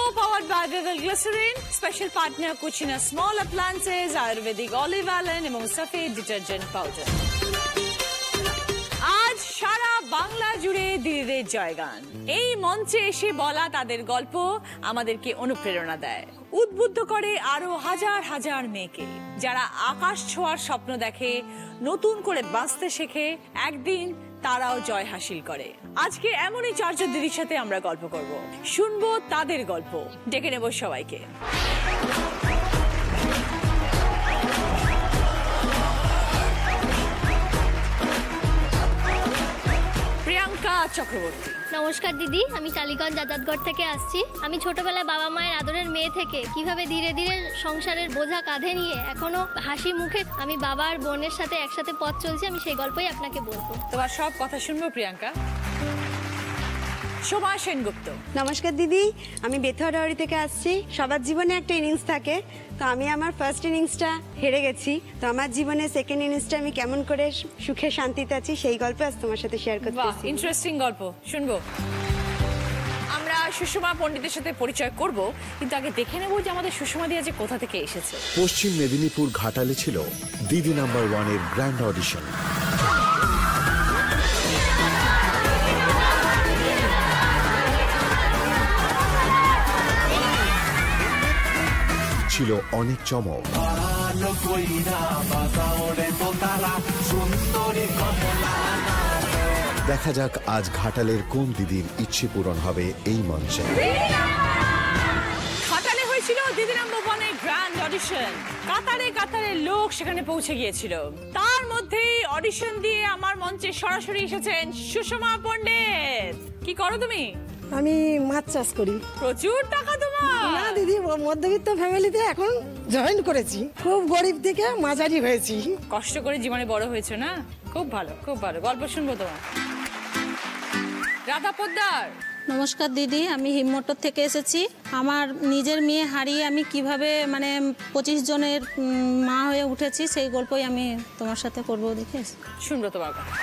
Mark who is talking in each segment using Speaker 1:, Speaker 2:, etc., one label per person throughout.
Speaker 1: Co-powered by Vival Glycerin, special partner Cucina Small Appliances, Ayurvedic Olive Oil এবং Safed Detergent Powder. আজ সারা বাংলা জুড়ে দিদিদের জয়গান। এই মঞ্চে এসে বলা তাদের গল্প আমাদেরকে অনুপ্রেরণা দেয়, উদ্বুদ্ধ করে আরো হাজার হাজার মেয়েকে যারা আকাশ ছোঁয়ার স্বপ্ন দেখে, নতুন করে বাঁচতে শেখে, একদিন তারাও জয় হাসিল করে। আজকে এমনই চারজন দিদির সাথে আমরা গল্প করব, শুনবো তাদের গল্প। ডেকে নেব সবাইকে। প্রিয়াঙ্কা চক্রবর্তী।
Speaker 2: নমস্কার দিদি, আমি টালিগঞ্জ আজাদগড় থেকে আসছি। আমি ছোটবেলায় বাবা মায়ের আদরের মেয়ে থেকে কিভাবে ধীরে ধীরে সংসারের বোঝা কাঁধে নিয়ে এখনো হাসি মুখে আমি বাবার বোনের সাথে একসাথে পথ চলছি, আমি সেই গল্পই আপনাকে বলবো।
Speaker 1: তোমার সব কথা শুনবো প্রিয়াঙ্কা। সোমা সেনগুপ্ত।
Speaker 3: নমস্কার দিদি, আমি বেথুয়াডাওয়ারি থেকে আসছি। সবার জীবনে একটা ইনিংস থাকে, তো আমি আমার ফার্স্ট ইনিংসটা হেরে গেছি, তো আমার জীবনে সেকেন্ড ইনিংসটা আমি কেমন করে সুখে শান্তিতে আছি সেই গল্প আজ তোমার সাথে শেয়ার করতেছি।
Speaker 1: ইন্টারেস্টিং গল্প শুনবো। আমরা সুষমা পণ্ডিতের সাথে পরিচয় করব, কিন্তু আগে দেখে নেব যে আমাদের সুষমা দি আজ কোথা থেকে এসেছে।
Speaker 4: পশ্চিম মেদিনীপুর ঘাটালে ছিল দিদি নাম্বার 1 এর গ্র্যান্ড অডিশন। ছিল অনেক চমক। দেখা যাক আজ ঘাটালের কোন দিদির ইচ্ছে পূরণ হবে এই মঞ্চে।
Speaker 1: ঘাটালে হয়েছিল দিদি নাম্বার 1 এর গ্র্যান্ড অডিশন। কাতারে কাতারে লোক সেখানে পৌঁছে গিয়েছিল। তার মধ্যেই অডিশন দিয়ে আমার মঞ্চে সরাসরি এসেছেন সুষমা পণ্ডিত। কি করো তুমি?
Speaker 5: আমি মাছ চাষ করি।
Speaker 1: প্রচুর টাকা তোমার?
Speaker 5: না দিদি, মধ্যবিত্ত ফ্যামিলিতে এখন জয়েন করেছি। খুব গরিব থেকে মাঝারি হয়েছি।
Speaker 1: কষ্ট করে জীবনে বড় হয়েছে না? খুব ভালো, খুব ভালো। গল্প শুনবো তোমার। রাধা পোদ্দার।
Speaker 6: নমস্কার দিদি, আমি হিমমটর থেকে এসেছি। আমার নিজের মেয়ে হারিয়ে আমি কিভাবে 25 জনের মা হয়ে উঠেছি সেই গল্পই আমি তোমার সাথে করবো, দেখে
Speaker 1: শুনবো তোমার কথা।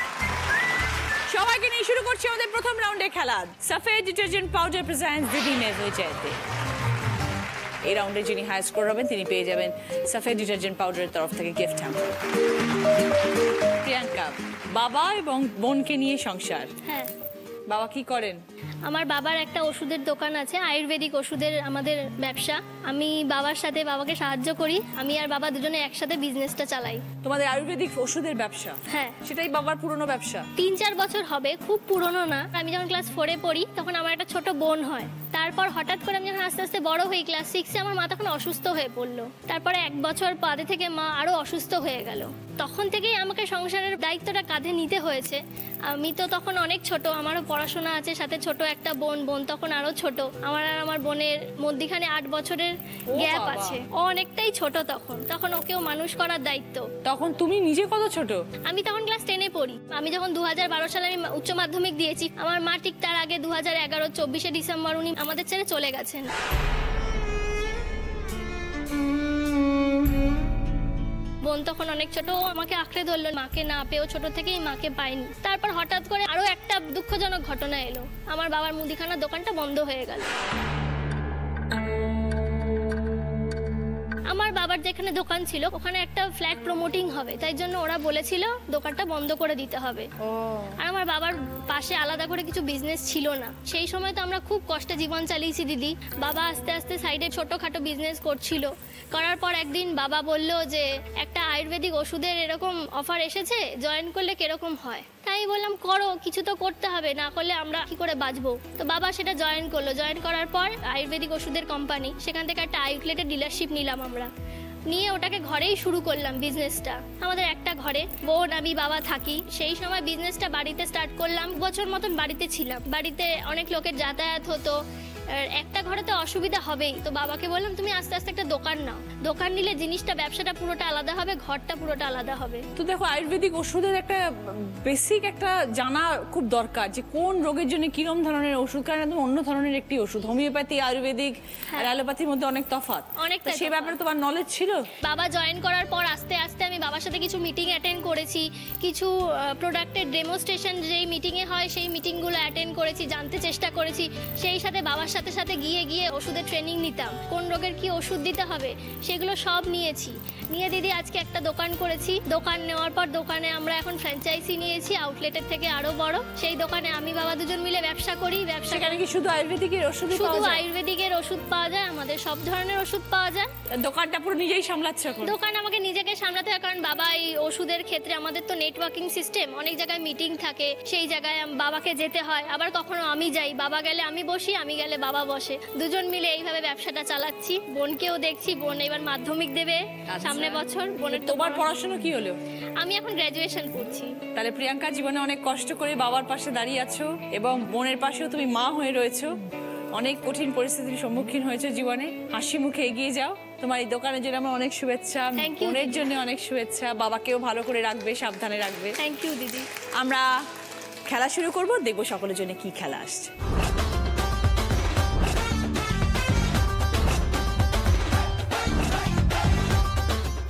Speaker 1: সবাইকে নিয়ে শুরু করছি আমাদের প্রথম রাউন্ডের খেলা। সাফেদ ডিটারজেন্ট পাউডার প্রেজেন্টস দিদি মে হয়ে যেতে। এই রাউন্ডে যিনি হাই স্কোর হবেন তিনি পেয়ে যাবেন সাফেদ ডিটারজেন্ট পাউডারের তরফ থেকে গিফট হ্যাম্পার। প্রিয়াঙ্কা, বাবা এবং বোনকে নিয়ে সংসার।
Speaker 2: হ্যাঁ।
Speaker 1: বাবা কি করেন?
Speaker 2: আমার বাবার একটা ওষুধের দোকান আছে, আয়ুর্বেদিক ওষুধের আমাদের ব্যবসা। আমি বাবার সাথে বাবাকে সাহায্য করি। আমি আর বাবা দুজনে একসাথে বিজনেসটা চালাই।
Speaker 1: তোমাদের আয়ুর্বেদিক ওষুধের ব্যবসা?
Speaker 2: হ্যাঁ।
Speaker 1: সেটাই বাবার পুরনো ব্যবসা?
Speaker 2: 3-4 বছর হবে, খুব পুরনো না। আমি যখন ক্লাস 4-এ পড়ি তখন আমার একটা ছোট বোন হয়। তারপর হঠাৎ করে আমি যখন আস্তে আস্তে বড় হই, ক্লাস 6-এ আমার মা তখন অসুস্থ হয়ে পড়লো। তারপরে 1 বছর বাদে থেকে মা আরো অসুস্থ হয়ে গেল। তখন থেকেই আমাকে সংসারের দায়িত্বটা কাঁধে নিতে হয়েছে। আমি তো তখন অনেক ছোট, আমারও পড়াশোনা আছে, সাথে ছোট একটা বোন তখন আরো ছোট। আমার আর আমার বোনের মধ্যখানে 8 বছরের গ্যাপ আছে। ও অনেকটাই ছোট তখন ওকেও মানুষ করার দায়িত্ব।
Speaker 1: তখন তুমি নিজে কত ছোট?
Speaker 2: আমি তখন ক্লাস 10-এ পড়ি। আমি যখন 2012 সালে আমি উচ্চ মাধ্যমিক দিয়েছি, আমার মা ঠিক তার আগে 2011 24শে ডিসেম্বর উনি আমাদের ছেড়ে চলে গেছেন। বোন তখন অনেক ছোট, আমাকে আঁকড়ে ধরলো। মাকে না পেয়েও ছোট থেকেই মাকে পাইনি। তারপর হঠাৎ করে আরো একটা দুঃখজনক ঘটনা এলো, আমার বাবার মুদিখানার দোকানটা বন্ধ হয়ে গেল। আমার বাবার যেখানে দোকান ছিল ওখানে একটা ফ্ল্যাট প্রমোটিং হবে, তাই জন্য ওরা বলেছিল দোকানটা বন্ধ করে দিতে হবে। আর আমার বাবার পাশে আলাদা করে কিছু বিজনেস ছিল না। সেই সময় তো আমরা খুব কষ্টে জীবন চালিয়েছি দিদি। বাবা আস্তে আস্তে সাইডে ছোটখাটো বিজনেস করছিল। করার পর একদিন বাবা বলল যে একটা আয়ুর্বেদিক ওষুধের এরকম অফার এসেছে, জয়েন করলে কিরকম হয়। তাই বললাম করো, কিছু তো করতে হবে, না করলে আমরা কি করে বাঁচবো। তো বাবা সেটা জয়েন করলো। জয়েন করার পর আয়ুর্বেদিক ওষুধের কোম্পানি, সেখান থেকে একটা আইউটলেটের ডিলারশিপ নিলাম আমরা। নিয়ে ওটাকে ঘরেই শুরু করলাম বিজনেসটা। আমাদের একটা ঘরে বোন আমি বাবা থাকি। সেই সময় বিজনেসটা বাড়িতে স্টার্ট করলাম। বছর মতন বাড়িতে ছিলাম। বাড়িতে অনেক লোকের যাতায়াত হতো, একটা ঘরে তো অসুবিধা হবেই। তো বাবাকে বললাম তুমি আস্তে আস্তে একটা দোকান নাও, দোকান নিলে জিনিসটা ব্যবসাটা পুরোটা আলাদা হবে, ঘরটা পুরোটা আলাদা হবে।
Speaker 1: তো দেখো, আয়ুর্বেদিক ওষুধের একটা বেসিক একটা জানা খুব দরকার যে কোন রোগের জন্য কিরকম ধরনের ওষুধ, কারণ একদম অন্য ধরনের একটি ওষুধ। হোমিওপ্যাথি আয়ুর্বেদিক আর অ্যালোপ্যাথির মধ্যে অনেক তফাৎ।
Speaker 2: অনেকটা
Speaker 1: সেই ব্যাপারে তোমার নলেজ ছিল?
Speaker 2: বাবা জয়েন করার পর আস্তে আস্তে আমি বাবার সাথে কিছু মিটিং অ্যাটেন্ড করেছি, কিছু প্রোডাক্টের ডেমোস্ট্রেশন যেই মিটিংয়ে হয় সেই মিটিংগুলো অ্যাটেন্ড করেছি, জানতে চেষ্টা করেছি। সেই সাথে বাবার সাথে সাথে গিয়ে গিয়ে ওষুধের ট্রেনিং নিতাম, কোন রোগের কি ওষুধ দিতে হবে সেগুলো সব নিয়েছি। নিয়ে দিদি আজকে একটা দোকান করেছি। দোকান নেওয়ার পর দোকানে আমরা এখন ফ্র্যাঞ্চাইজি নিয়েছি, আউটলেটের থেকে আরো বড়। সেই দোকানে আমি বাবা দুজন মিলে ব্যবসা করি।
Speaker 1: সেখানে কি শুধু আয়ুর্বেদিকের ওষুধ
Speaker 2: শুধু
Speaker 1: পাওয়া যায়?
Speaker 2: আয়ুর্বেদিকের ওষুধ পাওয়া যায়, আমাদের সব ধরনের ওষুধ পাওয়া যায়।
Speaker 1: দোকানটা পুরো নিজেই সামলাচ্ছ এখন?
Speaker 2: দোকান আমাকে নিজেকে সামলাতে হয়, কারণ বাবা এই ওষুধের ক্ষেত্রে আমাদের তো নেটওয়ার্কিং সিস্টেম, অনেক জায়গায় মিটিং থাকে, সেই জায়গায় বাবাকে যেতে হয়। আবার কখনো আমি যাই, বাবা গেলে আমি বসি, আমি গেলে বাবা বসে। দুজন মিলে এইভাবে ব্যবসাটা চালাচ্ছি। বোনকেও দেখছি, বোন এবার মাধ্যমিক দেবে সামনে বছর। বোনের
Speaker 1: তোমার পড়াশোনা কি হলো?
Speaker 2: আমি এখন গ্র্যাজুয়েশন করছি।
Speaker 1: তাহলে প্রিয়াঙ্কা জীবনে অনেক কষ্ট করে বাবার পাশে দাঁড়িয়ে আছো এবং বোনের পাশেও তুমি মা হয়ে রয়েছো। অনেক কঠিন পরিস্থিতির সম্মুখীন হয়েছে জীবনে। হাসি মুখে এগিয়ে যাও। তোমার এই দোকানের জন্য আমার অনেক শুভেচ্ছা, বোনের জন্য অনেক শুভেচ্ছা। বাবাকেও ভালো করে রাখবে, সাবধানে রাখবে।
Speaker 2: থ্যাংক ইউ দিদি।
Speaker 1: আমরা খেলা শুরু করব, দেখবো সকলের জন্য কি খেলা আসছে।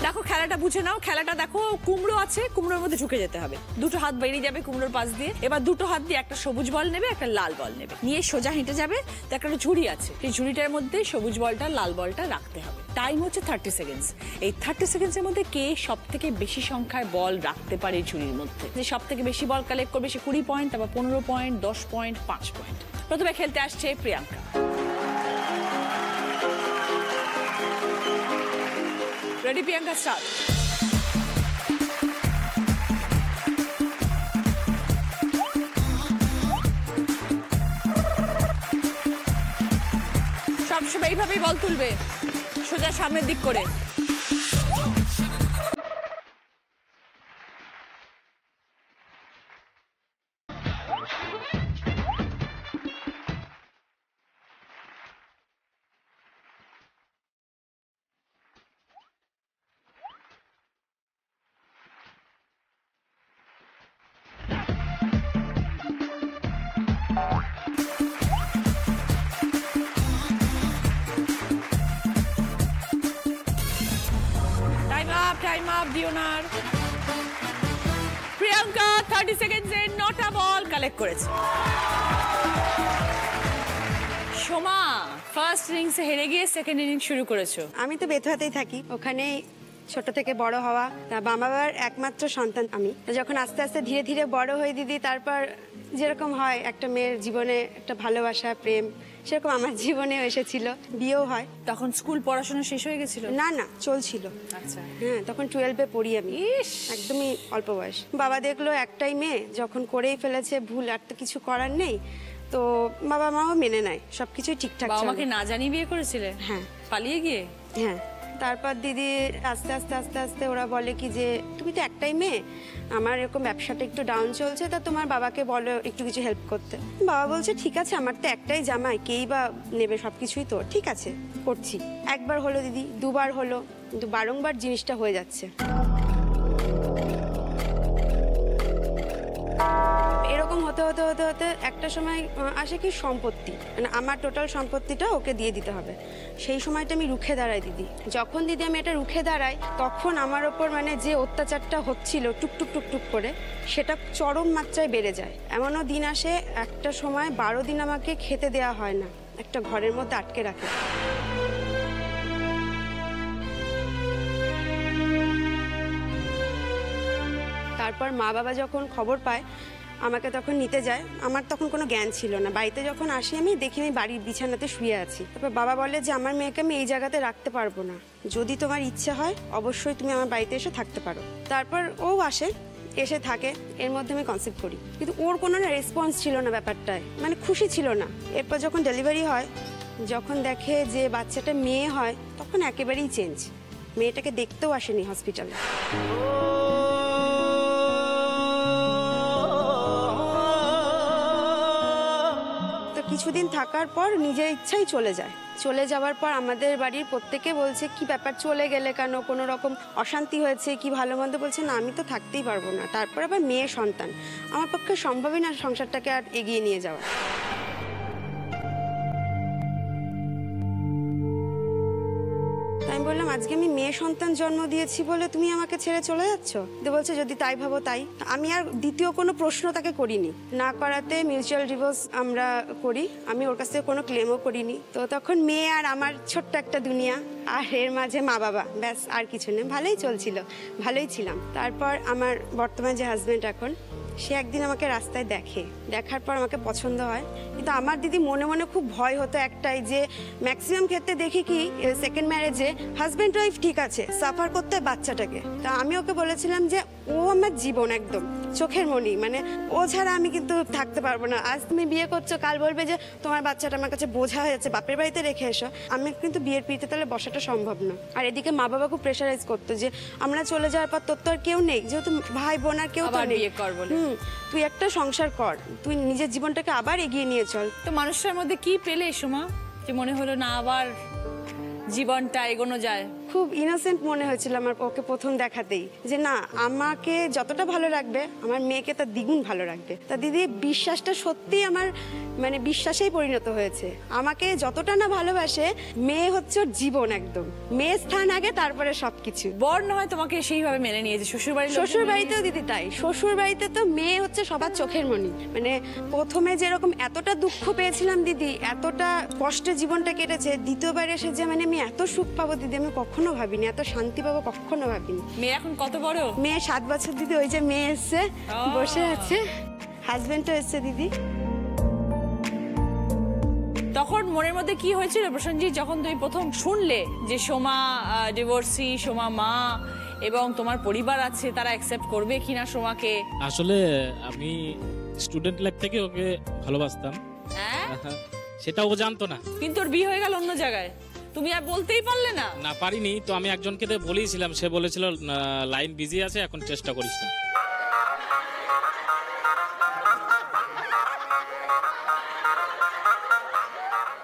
Speaker 1: দেখো খেলাটা বুঝে নাও। খেলাটা দেখো, কুমড়ো আছে, কুমড়োর মধ্যে ঢুকে যেতে হবে। দুটো হাত বেরিয়ে যাবে কুমড়োর পাশ দিয়ে। এবার দুটো হাত দিয়ে একটা সবুজ বল নেবে, একটা লাল বল নেবে, নিয়ে সোজা হেঁটে যাবে। তো একটা ঝুড়ি আছে, সেই ঝুড়িটার মধ্যে সবুজ বলটা লাল বলটা রাখতে হবে। টাইম হচ্ছে 30 সেকেন্ডস। এই 30 সেকেন্ডসের মধ্যে কে সব থেকে বেশি সংখ্যায় বল রাখতে পারে ঝুড়ির মধ্যে, যে সব থেকে বেশি বল কালেক্ট করবে সে 20 পয়েন্ট, তারপর 15 পয়েন্ট, 10 পয়েন্ট, 5 পয়েন্ট। প্রথমে খেলতে আসছে প্রিয়াঙ্কা। Ready Priyanka, start. সবসময় এইভাবেই বল তুলবে, সোজা সামনের দিক করে। টাইম আপ দিও না। প্রিয়াঙ্কা 30 সেকেন্ডসে 9টা বল কালেক্ট করেছে। সোমা ফার্স্ট ইনিংসে হেরে গিয়ে সেকেন্ড ইনিংস শুরু করেছো।
Speaker 3: আমি তো বেথুয়াতেই থাকি, ওখানে ছোট থেকে বড় হওয়া। বাবার একমাত্র সন্তান আমি। যখন আস্তে আস্তে ধীরে ধীরে বড় হয়ে দিদি, তারপর যেরকম হয় একটা মেয়ের জীবনে একটা ভালোবাসা, প্রেম, সেরকম আমার জীবনেও এসেছিল। বিয়েও হয়।
Speaker 1: তখন স্কুল পড়াশোনা শেষ হয়ে গেছিল?
Speaker 3: না না, চলছিল।
Speaker 1: আচ্ছা।
Speaker 3: হ্যাঁ, তখন 12-এ পড়ি আমি। একদমই অল্প বয়স। বাবা দেখলো একটাই মেয়ে, যখন করেই ফেলেছে ভুল, আর তো কিছু করার নেই, তো বাবা মাও মেনে নেয়, সবকিছুই ঠিকঠাক।
Speaker 1: বাবা মাকে না জানিয়ে বিয়ে করেছিলে?
Speaker 3: হ্যাঁ।
Speaker 1: পালিয়ে গিয়ে?
Speaker 3: হ্যাঁ। তারপর দিদি আস্তে আস্তে আস্তে আস্তে ওরা বলে কি যে তুমি তো একটাই মেয়ে, আমার এরকম ব্যবসাটা একটু ডাউন চলছে, তা তোমার বাবাকে বলো একটু কিছু হেল্প করতে। বাবা বলছে ঠিক আছে, আমার তো একটাই জামাই, কেই বা নেবে, সব কিছুই তো ঠিক আছে, করছি। একবার হলো দিদি, দুবার হলো, কিন্তু বারংবার জিনিসটা হয়ে যাচ্ছে। এরকম হতে হতে হতে হতে একটা সময় আসে কি সম্পত্তি, মানে আমার টোটাল সম্পত্তিটা ওকে দিয়ে দিতে হবে। সেই সময়টা আমি রুখে দাঁড়াই দিদি। যখন দিদি আমি এটা রুখে দাঁড়াই, তখন আমার ওপর মানে যে অত্যাচারটা হচ্ছিল টুকটুক টুকটুক করে, সেটা চরম মাত্রায় বেড়ে যায়। এমনও দিন আসে একটা সময় 12 দিন আমাকে খেতে দেওয়া হয় না, একটা ঘরের মধ্যে আটকে রাখে। তারপর মা বাবা যখন খবর পায়, আমাকে তখন নিতে যায়। আমার তখন কোনো জ্ঞান ছিল না। বাড়িতে যখন আসি আমি দেখি আমি বাড়ির বিছানাতে শুয়ে আছি। তারপর বাবা বলে যে আমার মেয়েকে আমি এই জায়গাতে রাখতে পারবো না, যদি তোমার ইচ্ছে হয় অবশ্যই তুমি আমার বাড়িতে এসে থাকতে পারো। তারপর ও আসে, এসে থাকে, এর মধ্যে আমি কনসেপ্ট করি। কিন্তু ওর কোনো না রেসপন্স ছিল না ব্যাপারটায়, মানে খুশি ছিল না। এরপর যখন ডেলিভারি হয়, যখন দেখে যে বাচ্চাটা মেয়ে হয়, তখন একেবারেই চেঞ্জ। মেয়েটাকে দেখতেও আসেনি হসপিটালে। কিছুদিন থাকার পর নিজের ইচ্ছাই চলে যায়। চলে যাওয়ার পর আমাদের বাড়ির প্রত্যেকে বলছে কি ব্যাপার, চলে গেলে কেন, কোনো রকম অশান্তি হয়েছে কি, ভালো মন্দ। বলছে না, আমি তো থাকতেই পারবো না। তারপর আবার মেয়ে সন্তান, আমার পক্ষে সম্ভবই না সংসারটাকে আর এগিয়ে নিয়ে যাওয়া। তাই আমি বললাম আজকে আমি মেয়ে মেয়ে সন্তান জন্ম দিয়েছি বলে তুমি আমাকে ছেড়ে চলে যাচ্ছ? তো বলছে যদি তাই ভাবো তাই। আমি আর দ্বিতীয় কোনো প্রশ্ন তাকে করিনি, না করাতে মিউচুয়াল ডিভোর্স আমরা করি। আমি ওর কাছ থেকে কোনো ক্লেমও করিনি। তো তখন মেয়ে আর আমার ছোট্ট একটা দুনিয়া, আর এর মাঝে মা বাবা, ব্যাস আর কিছু নেই। ভালোই চলছিল, ভালোই ছিলাম। তারপর আমার বর্তমান যে হাজবেন্ড এখন, সে একদিন আমাকে রাস্তায় দেখার পর আমাকে পছন্দ হয়। কিন্তু আমার দিদি মনে মনে খুব ভয় হতো একটাই, যে ম্যাক্সিমাম ক্ষেত্রে দেখি কি সেকেন্ড ম্যারেজে হাজব্যান্ড ওয়াইফ ঠিক আছে, সাফার করতে হয় বাচ্চাটাকে। তা আমি ওকে বলেছিলাম যে ও আমার জীবন, একদম চোখের মণি, মানে ও ছাড়া আমি কিন্তু থাকতে পারবো না। আজ তুমি বিয়ে করছো, কাল বলবে যে তোমার বাচ্চাটা আমার কাছে বোঝা হয়ে যাচ্ছে, বাপের বাড়িতে রেখে এসো। আমি কিন্তু বিয়ের পিড়িতে তাহলে বসাটা সম্ভব না। আর এদিকে মা বাবা খুব প্রেশারাইজ করতো যে আমরা চলে যাওয়ার পর তোর তো আর কেউ নেই, যেহেতু ভাই বোন আর কেউ তো নেই, তুই একটা সংসার কর, তুই নিজের জীবনটাকে আবার এগিয়ে নিয়ে চল।
Speaker 1: তো মানুষটার মধ্যে কি পেলে সোমা যে মনে হলো না আবার জীবনটা এগোনো যায়?
Speaker 3: খুব ইনোসেন্ট মনে হয়েছিল আমার ওকে প্রথম দেখাতেই, যে না আমাকে যতটা ভালো রাখবে আমার মেয়েকে তার দ্বিগুণ ভালো রাখবে। তা দিদি বিশ্বাসটা সত্যিই আমার মানে বিশ্বাসেই পরিণত হয়েছে। আমাকে যতটা না ভালোবাসে, মেয়ে হচ্ছে ওর জীবন, একদম মেয়ে স্থান আগে, তারপরে সবকিছু।
Speaker 1: বর না হয় তোমাকে সেইভাবে মেনে নিয়েছে,
Speaker 3: শ্বশুর বাড়িতেও দিদি তাই। শ্বশুর বাড়িতে তো মেয়ে হচ্ছে সবার চোখের মণি। মানে প্রথমে যেরকম এতটা দুঃখ পেয়েছিলাম দিদি, এতটা কষ্টে জীবনটা কেটেছে, দ্বিতীয়বার এসে যে মানে আমি এত সুখ পাবো দিদি আমি কখনো ভাবিনি, এত শান্তি পাবো কখনো ভাবিনি।
Speaker 1: মেয়ে এখন কত বড়?
Speaker 3: মেয়ে 7 বছর দিদি। ওই যে মেয়ে এসছে, বসে আছে, হাজবেন্ডও এসছে দিদি।
Speaker 1: তখন মনের মধ্যে কি হয়েছিল প্রসেনজিৎ, যখন তুমি প্রথম শুনলে যে সোমা ডিভোর্সি, সোমা মা এবং তোমার পরিবার আছে, তারা অ্যাকসেপ্ট করবে কিনা সোমাকে?
Speaker 7: আসলে আমি স্টুডেন্ট লাইফ থেকে ওকে ভালোবাসতাম, সেটা ও জানতো না।
Speaker 1: কিন্তু ওর বিয়ে হয়ে গেল অন্য জায়গায়, তুমি আর বলতেই পারলে না?
Speaker 7: না, পারিনি তো। আমি একজনকে বলেছিলাম, সে বলেছিল লাইন বিজি আছে, এখন চেষ্টা করিস না।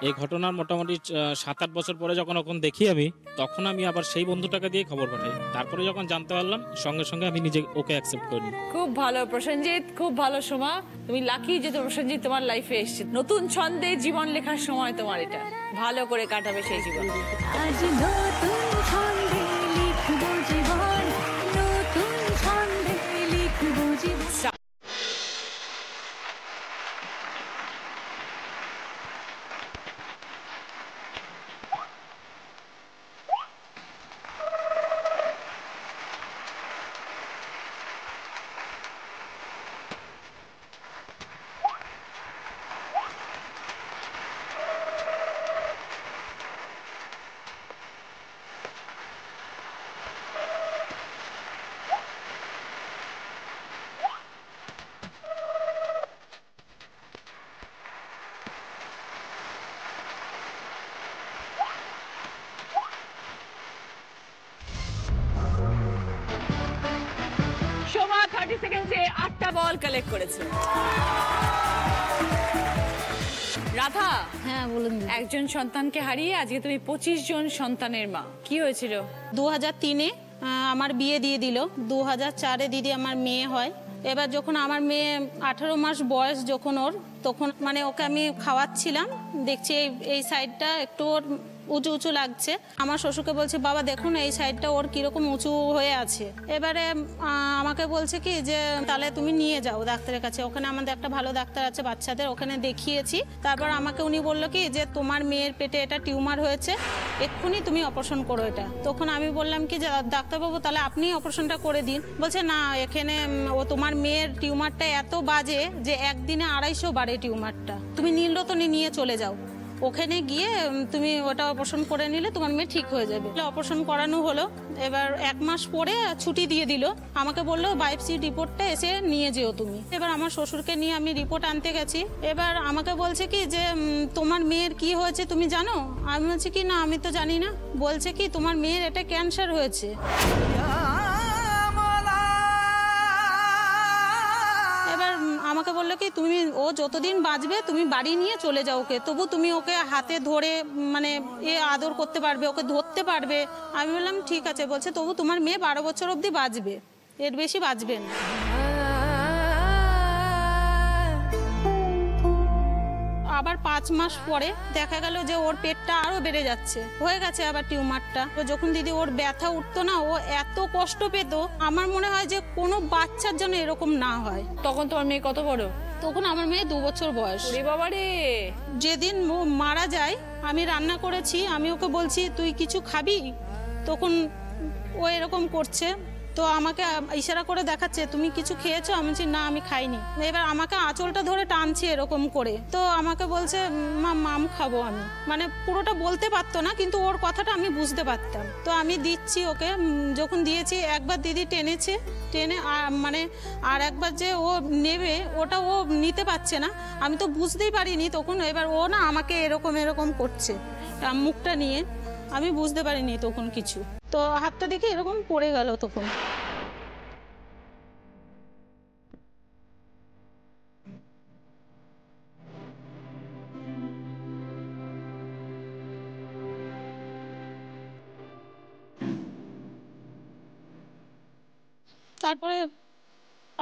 Speaker 7: এই ঘটনার মোটামুটি 7-8 বছর পরে যখন দেখি আমি, তখন আমি আবার সেই বন্ধুটাকে দিয়ে খবর পাঠাই। তারপরে যখন জানতে পারলাম, সঙ্গে সঙ্গে আমি নিজে ওকে অ্যাকসেপ্ট করি।
Speaker 1: খুব ভালো প্রসেনজিৎ, খুব ভালো সোমা। তুমি লাকি যে প্রসেনজিৎ তোমার লাইফে এসেছে। নতুন ছন্দে জীবন লেখার সময় তোমার, এটা ভালো করে কাটাবে সেই জীবন।
Speaker 8: আজ নতুন ছন্দে লিখবো জীবন, নতুন ছন্দে লিখবো জীবন।
Speaker 1: সোমা 30 সেকেন্ডে 8টা বল কালেক্ট করেছে। রাধা,
Speaker 6: হ্যাঁ বলুন।
Speaker 1: একজন সন্তানকে হারিয়ে আজকে তুমি 25 জন সন্তানের মা। কি হয়েছিল?
Speaker 6: 2003-এ আমার বিয়ে দিয়ে দিল। 2004-এ দিদি আমার মেয়ে হয়। এবার যখন আমার মেয়ে 18 মাস বয়স যখন ওর, তখন মানে ওকে আমি খাওয়াচ্ছিলাম, দেখছি এই সাইডটা একটু ওর উঁচু উঁচু লাগছে। আমার শ্বশুরকে বলছে বাবা দেখুন এই সাইডটা ওর কিরকম উঁচু হয়ে আছে। এবারে আমাকে বলছে কি যে তাহলে তুমি নিয়ে যাও ডাক্তারের কাছে, ওখানে আমাদের একটা ভালো ডাক্তার আছে বাচ্চাদের, ওখানে দেখিয়েছি। তারপর আমাকে উনি বললো কি যে তোমার মেয়ের পেটে এটা টিউমার হয়েছে, এক্ষুনি তুমি অপারেশন করো এটা। তখন আমি বললাম কি যে ডাক্তারবাবু তাহলে আপনি অপারেশনটা করে দিন। বলছে না, এখানে ও তোমার মেয়ের টিউমারটা এত বাজে যে একদিনে 250 বাড়ে টিউমারটা, তুমি নীলরতনে নিয়ে চলে যাও, ওখানে গিয়ে তুমি ওটা অপারেশন করে নিলে তোমার মেয়ে ঠিক হয়ে যাবে। অপারেশন করানো হলো। এবার 1 মাস পরে ছুটি দিয়ে দিল, আমাকে বললো বায়োপসি রিপোর্টটা এসে নিয়ে যেও তুমি। এবার আমার শ্বশুরকে নিয়ে আমি রিপোর্ট আনতে গেছি। এবার আমাকে বলছে কি যে তোমার মেয়ের কি হয়েছে তুমি জানো? আমি বলছি কি না আমি তো জানি না। বলছে কি তোমার মেয়ের এটা ক্যান্সার হয়েছে। এবার আমাকে বললো কি তুমি ও যতদিন বাঁচবে তুমি বাড়ি নিয়ে চলে যাও ওকে, তবু তুমি ওকে হাতে ধরে মানে আদর করতে পারবে, ওকে ধরতে পারবে। আমি বললাম ঠিক আছে। বলছে তবু তোমার মেয়ে 12 বছর অবধি বাঁচবে, এর বেশি বাঁচবে না। আবার 5 মাস পরে দেখা গেল যে ওর পেটটা আরো বেড়ে যাচ্ছে, হয়ে গেছে আবার টিউমারটা। তো যখন দিদি ওর ব্যথা উঠতো না, ও এত কষ্ট পেত, আমার মনে হয় যে কোনো বাচ্চার জন্য এরকম না হয়।
Speaker 1: তখন তোমার মেয়ে কত বড়?
Speaker 6: তখন আমার মেয়ে 2 বছর বয়স।
Speaker 1: ওরে বাবা রে!
Speaker 6: যেদিন ও মারা যায় আমি রান্না করেছি, আমি ওকে বলছি তুই কিছু খাবি, তখন ও এরকম করছে, তো আমাকে ইশারা করে দেখাচ্ছে তুমি কিছু খেয়েছো? আমি বলছি না আমি খাইনি। এবার আমাকে আঁচলটা ধরে টানছে এরকম করে, তো আমাকে বলছে মাম খাবো আমি, মানে পুরোটা বলতে পারতো না কিন্তু ওর কথাটা আমি বুঝতে পারতাম। তো আমি দিচ্ছি ওকে, যখন দিয়েছি একবার দিদি টেনেছে, টেনে মানে আর একবার যে ও নেবে ওটা ও নিতে পারছে না, আমি তো বুঝতেই পারিনি তখন। এবার ও না আমাকে এরকম এরকম করছে মুখটা নিয়ে, আমি বুঝতে পারিনি তখন কিছু, তো হাতটা দেখে এরকম পড়ে গেল তখন। তারপরে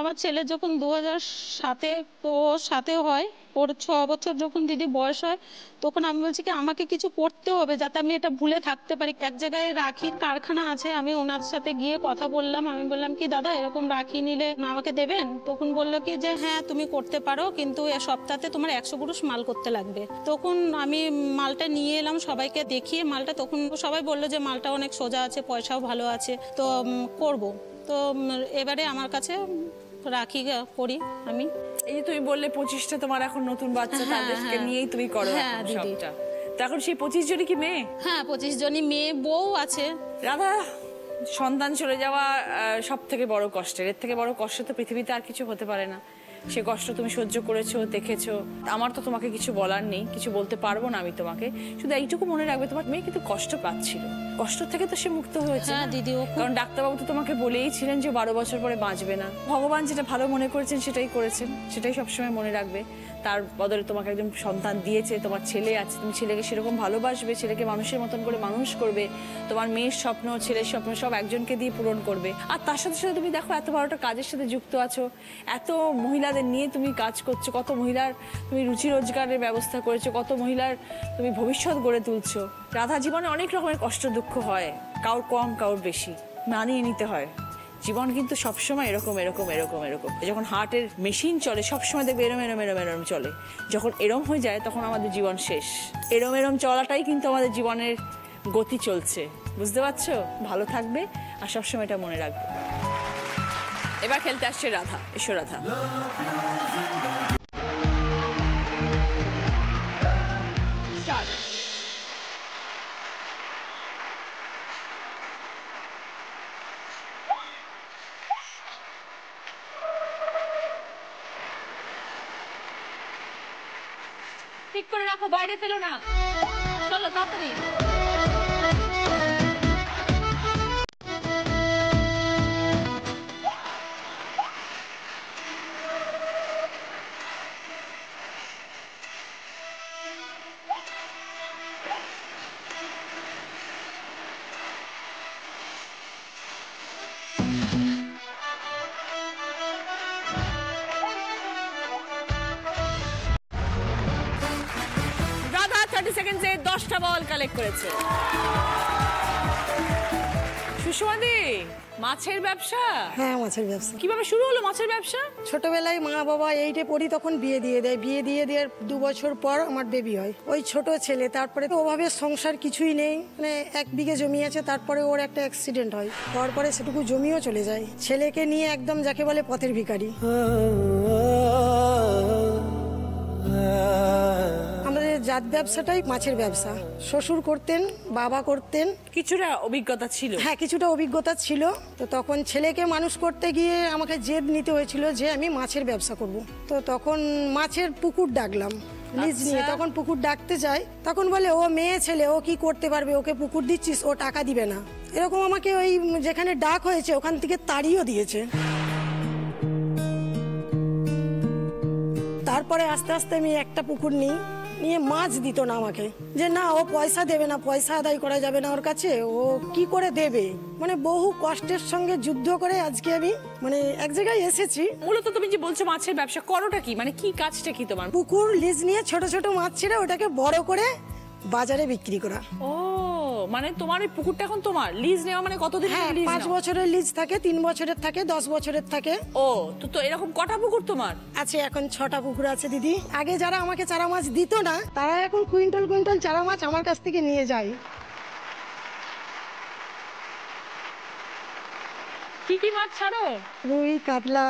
Speaker 6: আমার ছেলে যখন 2007-এ তো ওর সাথেও হয়, ওর 6 বছর যখন দিদি বয়স হয়, তখন আমি বলছি কি আমাকে কিছু করতে হবে যাতে আমি এটা ভুলে থাকতে পারি। এক জায়গায় রাখির কারখানা আছে, আমি ওনার সাথে গিয়ে কথা বললাম, আমি বললাম কি দাদা এরকম রাখি নিলে আমাকে দেবেন? তখন বললো কি যে হ্যাঁ তুমি করতে পারো, কিন্তু এ সপ্তাহে তোমার 100 কুরুশ মাল করতে লাগবে। তখন আমি মালটা নিয়ে এলাম সবাইকে দেখিয়ে মালটা, তখন সবাই বললো যে মালটা অনেক সোজা আছে, পয়সাও ভালো আছে, তো করব। তো এবারে আমার কাছে রাখি করি আমি।
Speaker 1: এই যে তুমি বললে 25টা তোমার এখন নতুন বাচ্চা,
Speaker 6: হ্যাঁ,
Speaker 1: তাদেরকে
Speaker 6: হ্যাঁ।
Speaker 1: নিয়েই তুমি করো
Speaker 6: হ্যাঁ,
Speaker 1: এখন
Speaker 6: দিদি।
Speaker 1: সবটা। তো এখন সেই 25 জনই কি মেয়ে?
Speaker 6: হ্যাঁ 25 জনই মেয়ে, বউ আছে।
Speaker 1: রাধা, সন্তান চলে যাওয়া সব থেকে বড় কষ্টের, এর থেকে বড় কষ্ট তো পৃথিবীতে আর কিছু হতে পারে না। সে কষ্ট তুমি সহ্য করেছো, দেখেছো। আমার তো তোমাকে কিছু বলার নেই, কিছু বলতে পারবো না আমি তোমাকে। শুধু এইটুকু মনে রাখবে তোমার মেয়ে কিন্তু কষ্ট পাচ্ছিল, কষ্ট থেকে তো সে মুক্ত হয়েছে।
Speaker 6: হ্যাঁ দিদি,
Speaker 1: কারণ ডাক্তারবাবু তো তোমাকে বলেই ছিলেন যে 12 বছর পরে বাঁচবে না। ভগবান যেটা ভালো মনে করেছেন সেটাই করেছেন, সেটাই সবসময় মনে রাখবে। তার বদলে তোমাকে একজন সন্তান দিয়েছে, তোমার ছেলে আছে, তুমি ছেলেকে সেরকম ভালোবাসবে, ছেলেকে মানুষের মতন করে মানুষ করবে। তোমার মেয়ের স্বপ্ন, ছেলের স্বপ্ন সব একজনকে দিয়ে পূরণ করবে। আর তার সাথে সাথে তুমি দেখো এত বড়টা কাজের সাথে যুক্ত আছো, এত মহিলাদের নিয়ে তুমি কাজ করছো, কত মহিলার তুমি রুচি রোজগারের ব্যবস্থা করেছো, কত মহিলার তুমি ভবিষ্যৎ গড়ে তুলছো। রাধা, জীবনে অনেক রকমের কষ্ট দুঃখ হয়, কাউর কম কাউর বেশি, মানিয়ে নিতে হয়। জীবন কিন্তু সবসময় এরকম এরকম এরকম এরকম। যখন হার্টের মেশিন চলে সবসময় দেখবে এরম এরম এরম এরম চলে, যখন এরম হয়ে যায় তখন আমাদের জীবন শেষ। এরম এরম চলাটাই কিন্তু আমাদের জীবনের গতি চলছে, বুঝতে পারছো? ভালো থাকবে আর সবসময় এটা মনে রাখবে। এবার খেলতে আসছে রাধা। এসো রাধা। ঠিক করে রাখো, বাইরে ফেলো না। চলো তাড়াতাড়ি। রাধা 30 সেকেন্ডে 10টা বল কালেক্ট করেছে। সুষমাদি, মাছের ব্যবসা?
Speaker 5: হ্যাঁ, মাছের ব্যবসা।
Speaker 1: কিভাবে শুরু হলো মাছের ব্যবসা?
Speaker 5: ছোটবেলায় মা বাবা 8-এ পড়ি তখন বিয়ে দিয়ে দেয়, বিয়ে দিয়ে দেওয়ার 2 বছর পর আমার বেবি হয়। ওই ছোট ছেলে, তারপরে তো ওভাবে সংসার কিছুই নেই, মানে 1 বিঘে জমি আছে, তারপরে ওর একটা অ্যাক্সিডেন্ট হয়, তারপরে সেটুকু জমিও চলে যায়। ছেলেকে নিয়ে একদম যাকে বলে পথের ভিখারি। আমাদের জাত ব্যবসাটাই মাছের ব্যবসা। শ্বশুর করতেন, বাবা করতেন।
Speaker 1: কিছুটা অভিজ্ঞতা ছিল?
Speaker 5: হ্যাঁ, কিছুটা অভিজ্ঞতা ছিল। তো তখন ছেলেকে মানুষ করতে গিয়ে আমাকে জেদ নিতে হয়েছিল যে আমি মাছের ব্যবসা করব। তো তখন মাছের পুকুর ডাকলাম লিজ নিয়ে। তখন পুকুর ডাকতে যাই, তখন বলে ও মেয়ে ছেলে, ও কি করতে পারবে, ওকে পুকুর দিচ্ছিস, ও টাকা দিবে না। এরকম আমাকে ওই যেখানে ডাক হয়েছে ওখান থেকে তাড়িয়েও দিয়েছে। তারপরে আস্তে আস্তে আমি একটা পুকুর নিই, নিয়ে মাছ দিত না আমাকে, যে না ও পয়সা দেবে না, পয়সা আদায় করা যাবে না ওর কাছে, ও কি করে দেবে। মানে বহু কষ্টের সঙ্গে যুদ্ধ করে আজকে আমি মানে এক জায়গায় এসেছি।
Speaker 1: মূলত তুমি যে বলছো মাছের ব্যবসা করোটা কি, মানে কি কাজটা কি তোমার?
Speaker 5: পুকুর লিজ নিয়ে ছোট ছোট মাছ ছেড়ে ওটাকে বড় করে বাজারে বিক্রি করা।
Speaker 1: ও মানে তোমার ওই পুকুরটা এখন তোমার লিজ নেওয়া, মানে কতদিন
Speaker 5: হ্যাঁ,
Speaker 1: লিজ?
Speaker 5: 5 বছরের লিজ থাকে, 3 বছরের থাকে, 10 বছরের থাকে।
Speaker 1: ও তো এরকম কটা পুকুর তোমার
Speaker 5: আছে? এখন 6টা পুকুর আছে দিদি। আগে যারা আমাকে চারা মাছ দিত না, তারা এখন কুইন্টাল কুইন্টাল চারা মাছ আমার কাছ থেকে নিয়ে যায়।
Speaker 1: কি কি মাছ ছাড়ো?
Speaker 5: রুই, কাতলা,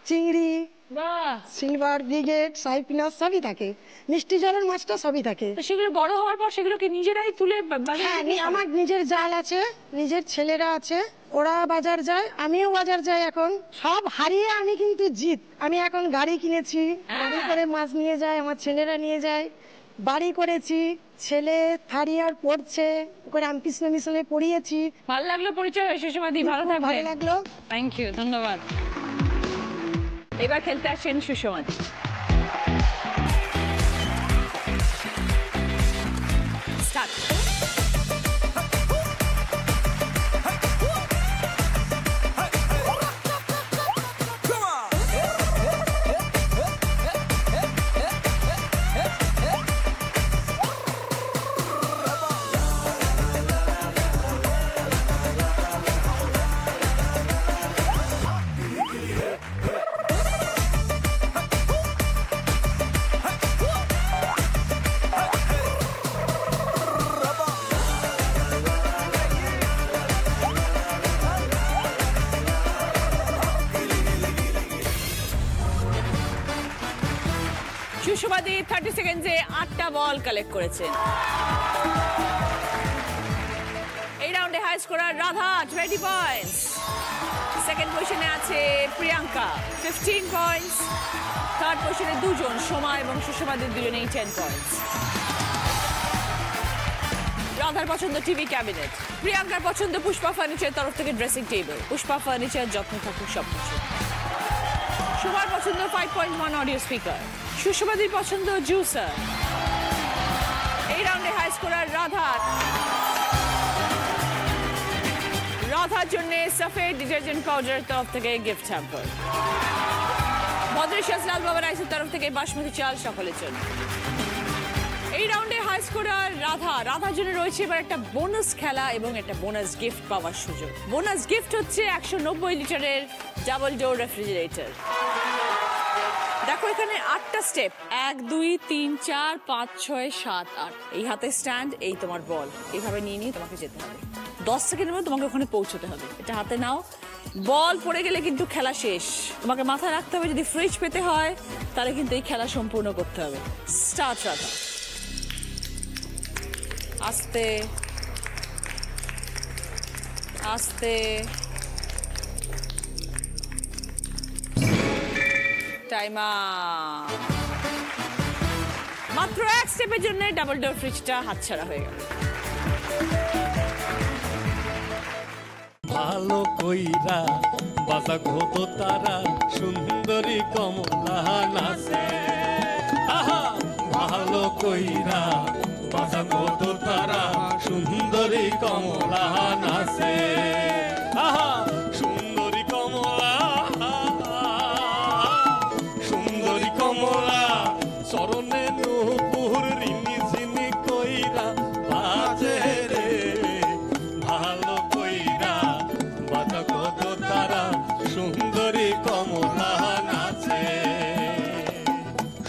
Speaker 5: চিংড়ি,
Speaker 1: বাহ,
Speaker 5: সিলভার, ব্রিগেড, সাইপিনাস সবই থাকে। মিষ্টি জলের মাছটা সবই থাকে।
Speaker 1: তো সেগুলো বড় হওয়ার পর সেগুলোকে নিজেরাই তুলে
Speaker 5: হ্যাঁ, আমার নিজের জাল আছে, নিজের ছেলেরা আছে, ওরা বাজার যায়, আমিও বাজার যাই। এখন সব হারিয়ে আমি কিন্তু জিত। আমি এখন গাড়ি কিনেছি, গাড়ি করে মাছ নিয়ে যায়, আমার ছেলেরা নিয়ে যায়। বাড়ি করেছি, ছেলে থার্ড ইয়ার পড়ছে, ওকে রামকৃষ্ণ মিশনে পড়িয়েছি।
Speaker 1: ভালো লাগলো পরিচয় হয়ে সুষমাদি, ভালো থাকবে।
Speaker 5: ভালো লাগলো,
Speaker 1: থ্যাংক ইউ, ধন্যবাদ। এবার খেলতে আসেন সুষমাদি। স্টার্ট। সুষমাদি 30 সেকেন্ডে 8টা বল কালেক্ট করেছেন। এই রাউন্ডে high scorer Radha 20 points. Second পজিশনে আছে প্রিয়াঙ্কা 15 পয়েন্টস। থার্ড পজিশনে দুজন সোমা এবং সুষমাদির দুজনেই 10 পয়েন্টস। রাধার পছন্দ টিভি ক্যাবিনেট, প্রিয়াঙ্কার পছন্দ পুষ্পা ফার্নিচার তরফ থেকে ড্রেসিং টেবিল। পুষ্পা ফার্নিচার, যত্ন থাকুক সবকিছু। সোমার পছন্দ 5.1 অডিও স্পিকার। সুষমাদির পছন্দ জুসার। এই রাউন্ডে হাই স্কোরার রাধার জন্য সফেদ ডিটারজেন্ট পাউডার তরফ থেকে গিফট হ্যাম্পার। মদ্রেশাস লাল বাবা রাইসের তরফ থেকে বাসমতি চাল সকলের জন্য। এই রাউন্ডে হাই স্কোরার রাধার জন্য রয়েছে এবার একটা বোনাস খেলা এবং একটা বোনাস গিফট পাওয়ার সুযোগ। বোনাস গিফট হচ্ছে 190 লিটারের ডাবল ডোর রেফ্রিজারেটর। দেখো এখানে 8টা স্টেপ, 1 2 3 4 5 6 7 8। এই হাতে স্ট্যান্ড, এই তোমার বল, এইভাবে নিয়ে নিয়ে তোমাকে যেতে হবে। 10 সেকেন্ডের মধ্যে তোমাকে ওখানে পৌঁছতে হবে। এটা হাতে নাও, বল পড়ে গেলে কিন্তু খেলা শেষ। তোমাকে মাথায় রাখতে হবে যদি ফ্রিজ পেতে হয় তাহলে কিন্তু এই খেলা সম্পূর্ণ করতে হবে। স্টার্ট রাধা। আস্তে আস্তে, টাইমার। মাত্র 1 স্টেপের জন্য ডাবল ডোর ফ্রিজটা হাতছাড়া হয়ে গেল।
Speaker 9: ভালো কইরা বাজা ঘোত তারা সুন্দরী কমলা নাচে। আহা ভালো কইরা বাজা ঘোত তারা সুন্দরী কমলা নাচে। আহা সুন্দরী কমলা, সুন্দরী কমলা চরণে নূপুর রিনি ঝিনি কইরা বাজে রে। ভালো কইরা বাজা কত তারা সুন্দরী কমলা নাচে।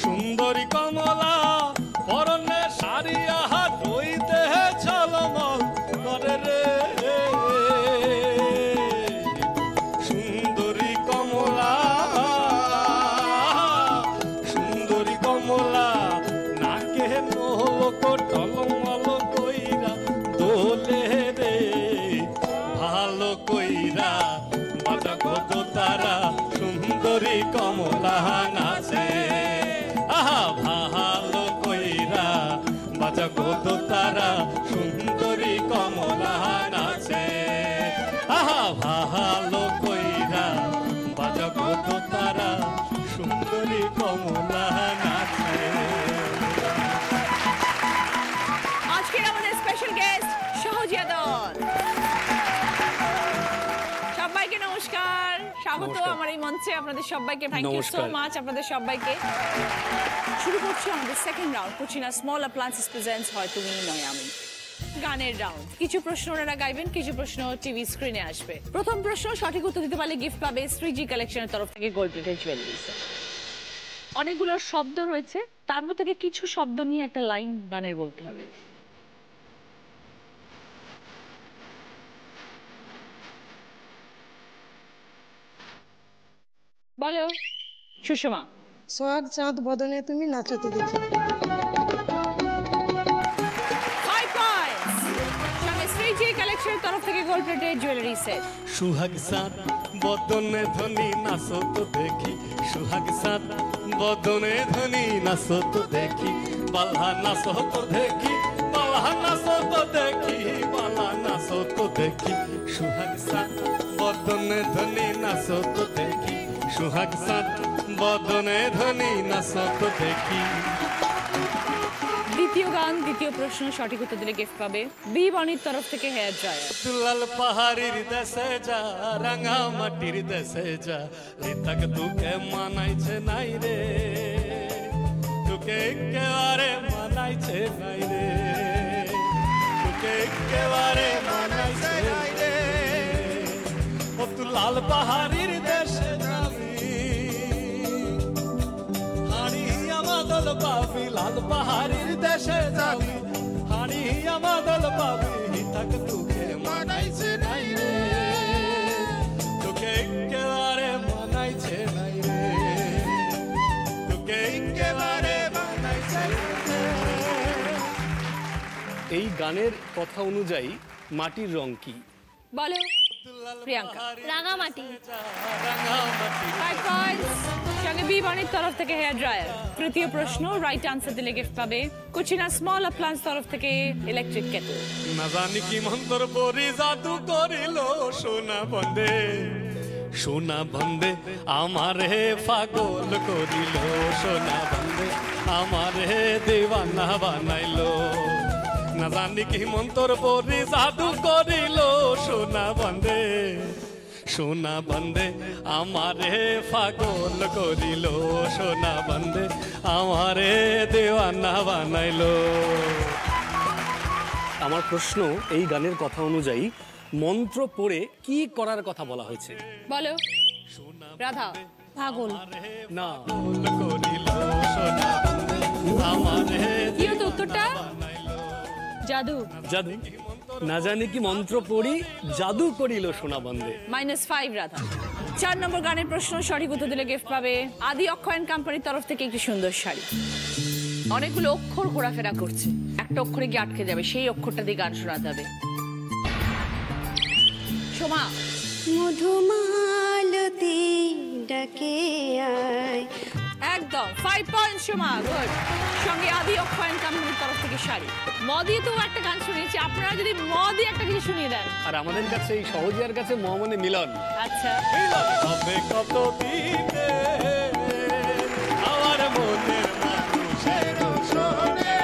Speaker 9: সুন্দরী কমলা পরনে সারিয়া হাত ওই দেহে ঝলমল করে রে। সুন্দরী কমলা, সুন্দরী কমলা নাকে নোলক টলমল কইরা দোলে রে। ভালো কইরা বাজা কত তারা সুন্দরী কমলা নাচে। আহা ভালো কইরা বাজা কত তারা সুন্দরী কমলা নাচে। আহা ভালো কইরা বাজা কত তারা সুন্দরী কমলা নাচে।
Speaker 1: ভুজিয়া দল। সবাইকে নমস্কার, স্বাগত আমার এই মঞ্চে আপনাদের সবাইকে। থ্যাংক ইউ সো মাচ আপনাদের সবাইকে। শুরু করছি আমাদের second round. Kutchina small appliances presents হয় তুমি নয় আমি গানের রাউন্ড। কিছু প্রশ্ন ওনারা গাইবেন, কিছু প্রশ্ন টিভি স্ক্রিনে আসবে। প্রথম প্রশ্ন সঠিক উত্তর দিতে পারলে গিফট পাবে শ্রীজি কালেকশনের তরফ থেকে গোল্ড প্লেটেড জুয়েলারি।
Speaker 10: অনেকগুলো শব্দ রয়েছে, তার মধ্যে থেকে কিছু শব্দ নিয়ে একটা লাইন গানের বলতে হবে।
Speaker 1: বলো সুষমা।
Speaker 5: সোহাগ চাঁদ বদনে তুমি নাচতে দেখি।
Speaker 1: 5 পয়েন্টস। সঙ্গে শ্রীজি কালেকশনের তরফ থেকে gold plated jewellery set.
Speaker 9: Suhag সাত বদনে ধনী নাচো তো দেখি, সুহাগ সাত বদনে ধনী নাচো তো দেখি, বালা নাচো তো দেখি, বালা নাচো তো দেখি, বালা নাচো তো দেখি, সুহাগ সাত বদনে ধনী নাচো তো দেখি, সুহাগ সাত বদনে ধনী নাচো তো দেখি।
Speaker 1: দ্বিতীয় গান, দ্বিতীয় প্রশ্ন সঠিক উত্তর দিলে গিফট পাবে বি বনির তরফ থেকে হেয়ার ড্রায়ার।
Speaker 9: দুলাল পাহাড়ির দেশে যা, রাঙা মাটির দেশে যা, রিতাক তুকে মানাইছে নাই রে, তুকে একেবারে মানাইছে নাই রে, তুকে একেবারে মানাইছে নাই রে। ও তু লাল পাহাড়ির দেশে যাবি, হাড়ি আমাদল পাবি, লাল পাহাড়ির দেশে যাবি, হাড়ি আমাদল পাবি, তাক তুকে মানাইছে নাই রে, তুকে একেবারে মানাইছে নাই রে, তুকে একেবারে মানাইছে নাই রে।
Speaker 11: এই গানের কথা অনুযায়ী মাটির রং কি?
Speaker 1: বলো প্রিয়াঙ্কা।
Speaker 2: রাঙামাটি।
Speaker 1: 5 পয়েন্টস। সঙ্গে বি বনির তরফ থেকে হেয়ার ড্রায়ার। তৃতীয় প্রশ্ন রাইট আনসার দিলে গিফট পাবে কুচিনা স্মল অ্যাপ্লায়েন্স তরফ থেকে ইলেকট্রিক কেটল।
Speaker 9: না জানি কি মন্তর পরি জাদু করিল সোনা বন্দে, সোনা বন্দে আমারে পাগল করিল, সোনা বন্দে আমারে দিওয়ানা বানাইলো। না জানি কি মন্তর পরি জাদু করিল সোনা বন্দে, সোনা বন্দে আমারে পাগল করিল, সোনা বন্দে আমারে দেওয়ানা বানাইলো।
Speaker 11: আমার প্রশ্ন, এই গানের কথা অনুযায়ী মন্ত্র পড়ে কি করার কথা বলা হয়েছে?
Speaker 1: বলো রাধা।
Speaker 5: পাগল
Speaker 11: না,
Speaker 9: করিল সোনা বন্দে আমারে
Speaker 1: কি হতো উত্তরটা? জাদু।
Speaker 11: জাদু। না জানি কি মন্ত্র পড়ি জাদু করিল সোনা বন্দে।
Speaker 1: -5 রাধা। 4 নম্বর গানের প্রশ্ন সঠিক উত্তর দিলে গিফট পাবে আদি অক্ষয়ন কোম্পানির তরফ থেকে একটি সুন্দর শাড়ি। অনেকগুলো অক্ষর ঘোরাফেরা করছে, একটা অক্ষরে গিয়ে আটকে যাবে, সেই অক্ষরটা দিয়ে গান শোনা যাবে। সোমা।
Speaker 3: মধুমালতি ডাকে আয়।
Speaker 1: একদম 5 পয়েন্ট সোমা, গুড। সঙ্গে আদি অক্ষয়ন কোম্পানির তরফ থেকে শাড়ি। ম দিয়ে তো একটা গান শুনিয়েছি, আপনারা যদি ম দিয়ে একটা কিছু শুনিয়ে দেন।
Speaker 11: আর আমাদের কাছে এই সহজিয়ার কাছে ম মানে মিলন।
Speaker 1: আচ্ছা।
Speaker 9: হবে কত দিনে আমার মনের মানুষের সনে,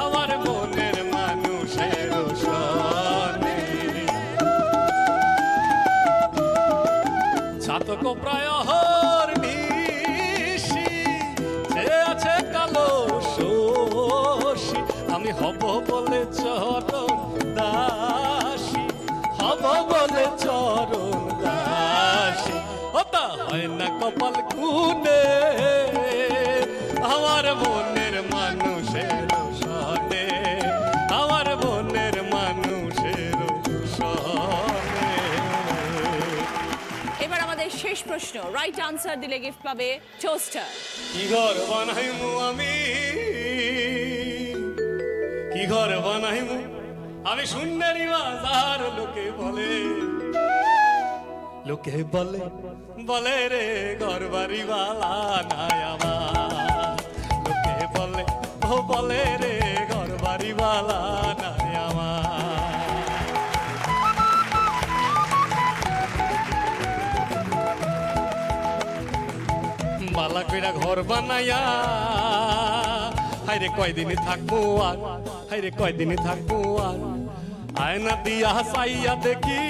Speaker 9: আমার মনের মানুষের সনে। ছাতক প্রায় হর নিশি, যে আছে কালো শোষী, আমি হব বলে চরণ দাসী, হব বলে চরণ দাসী। ওটা হয় না কপাল খুনে, আমার মনের মানুষের সনে, আমার মনের মানুষের সনে।
Speaker 1: এবার আমাদের শেষ প্রশ্ন রাইট আনসার দিলে গিফট পাবে টোস্টার।
Speaker 9: কি ঘর বানাইমু আমি, কি ঘর বানাইমু আমি, শূন্যেরই বাজার লোকে বলে, লোকে বলে বলে রে ঘর বাড়ি বালা নাই আমার, লোকে বলে ও বলে রে ঘর বাড়ি বালা নাই আমার। বালা কইরা ঘর বানাইয়া হাইরে কয়দিনই থাকবো আর, হাইরে কয়দিনই থাকবো আর, আয়না দিয়া হাসাইয়া দেখি,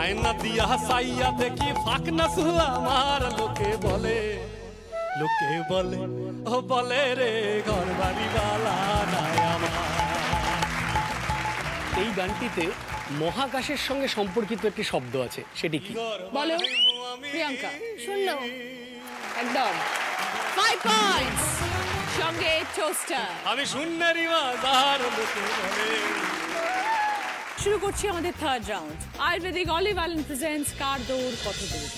Speaker 9: আয়না দিয়া হাসাইয়া দেখি ফাঁক না সুলা আমার লোকে বলে, লোকে বলে ও বলে রে ঘর বাড়ি বালা নাই আমার।
Speaker 11: এই গানটিতে মহাকাশের সঙ্গে সম্পর্কিত একটি শব্দ আছে, সেটি কি?
Speaker 1: বলো প্রিয়াঙ্কা।
Speaker 2: শূন্য।
Speaker 1: একদম 5 পয়েন্টস, সঙ্গে টোস্টার।
Speaker 9: আমি শূন্যেরই বাজার লোকে বলে।
Speaker 1: শুরু করছি আমাদের third round. Ayurvedic olive oil presents কার দৌড় কত দূর।